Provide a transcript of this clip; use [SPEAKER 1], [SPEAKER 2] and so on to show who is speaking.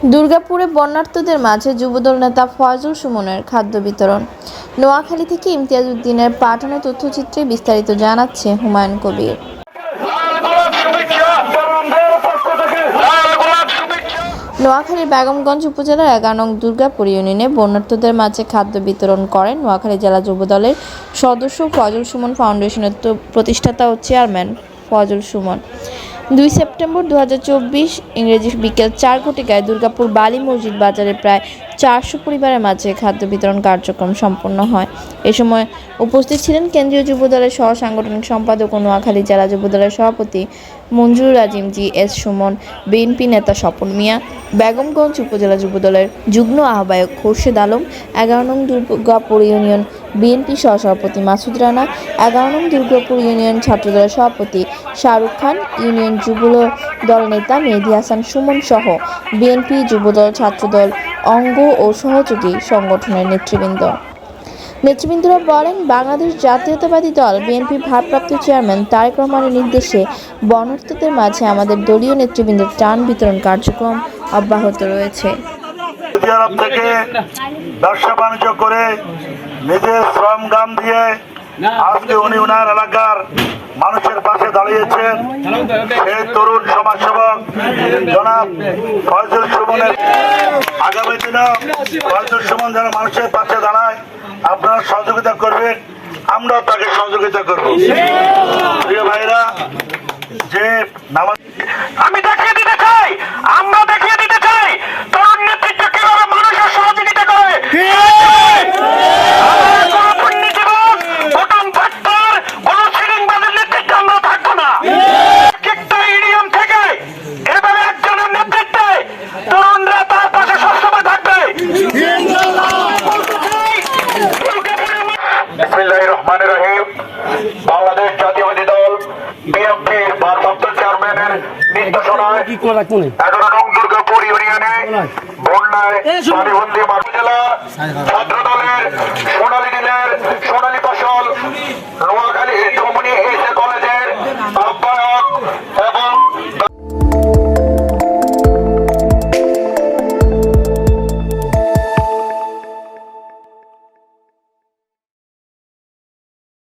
[SPEAKER 1] দুর্গাপুরে বন্যার্তদের মাঝে যুবদল নেতা ফয়জুল সুমনের খাদ্য বিতরণ। নোয়াখালী থেকে ইমতিয়াজ উদ্দিনের পাঠানো তথ্যচিত্রে বিস্তারিত জানাচ্ছে হুমায়ুন কবির। নোয়াখালীর বেগমগঞ্জ উপজেলার 11 নং দুর্গাপুর ইউনিয়নে বন্যার্তদের মাঝে খাদ্য বিতরণ করেন নোয়াখালী জেলা যুবদলের সদস্য ফয়জুল সুমন ফাউন্ডেশনের প্রতিষ্ঠাতা ও চেয়ারম্যান ফয়জুল সুমন। 2 সেপ্টেম্বর 2024 ইংরেজি বিকেল 4 ঘটিকায় দুর্গাপুর বালি মসজিদ বাজারে প্রায় 400 পরিবারের মাঝে খাদ্য বিতরণ কার্যক্রম সম্পন্ন হয়। এ সময় উপস্থিত ছিলেন কেন্দ্রীয় যুবদলের সহ সাংগঠনিক সম্পাদক ও নোয়াখালী জেলা যুবদলের সভাপতি মঞ্জুরুল আজিম জি.এস. সুমন, বিএনপি নেতা স্বপন মিয়া, বেগমগঞ্জ উপজেলা যুবদলের যুগ্ম আহ্বায়ক খোরশেদ আলম, 11 নং দুর্গাপুর ইউনিয়ন বিএনপি সহসভাপতি মাসুদ রানা, 11 নং দুর্গাপুর ইউনিয়ন ছাত্রদলের সভাপতি শাহরুখ খান, ইউনিয়ন যুবদল নেতা মেহেদী হাসান সুমন সহ বিএনপি যুবদল, ছাত্রদল, অঙ্গ ও সহযোগী সংগঠনের নেতৃবৃন্দরা বলেন, বাংলাদেশ জাতীয়তাবাদী দল বিএনপির ভারপ্রাপ্ত চেয়ারম্যান তারেক রহমানের নির্দেশে বন্যার্তদের মাঝে আমাদের দলীয় নেতৃবৃন্দের ত্রাণ বিতরণ কার্যক্রম অব্যাহত রয়েছে।
[SPEAKER 2] থেকে ব্যবসা বাণিজ্য করে নিজের শ্রম গাম দিয়ে আজকে উনি ওনার এলাকার মানুষের পাশে দাঁড়িয়েছেন। সেই তরুণ সমাজসেবক জনাব ফয়জুল সুমনের আগামী দিনেও ফয়জুল সুমন যেন মানুষের পাশে দাঁড়ায়, আপনারা সহযোগিতা করবেন, আমরাও তাকে সহযোগিতা করব। প্রিয় ভাইরা, যে আমি দেখিয়ে দিতে চাই, আমরা দেখিয়ে দিতে চাই তরুণ নেতৃত্ব কিভাবে মানুষের সহযোগিতা করে। বাংলাদেশ জাতীয়বাদী দল বিএনপির ভারপ্রাপ্ত চেয়ারম্যানের নির্দেশনায় 11 নং দুর্গাপুর ইউনিয়নে বন্যায় পানিবন্দী জেলা ছাত্রদলের সোনালী দিনের সোনালী ফসল নোয়াখালী যমুনী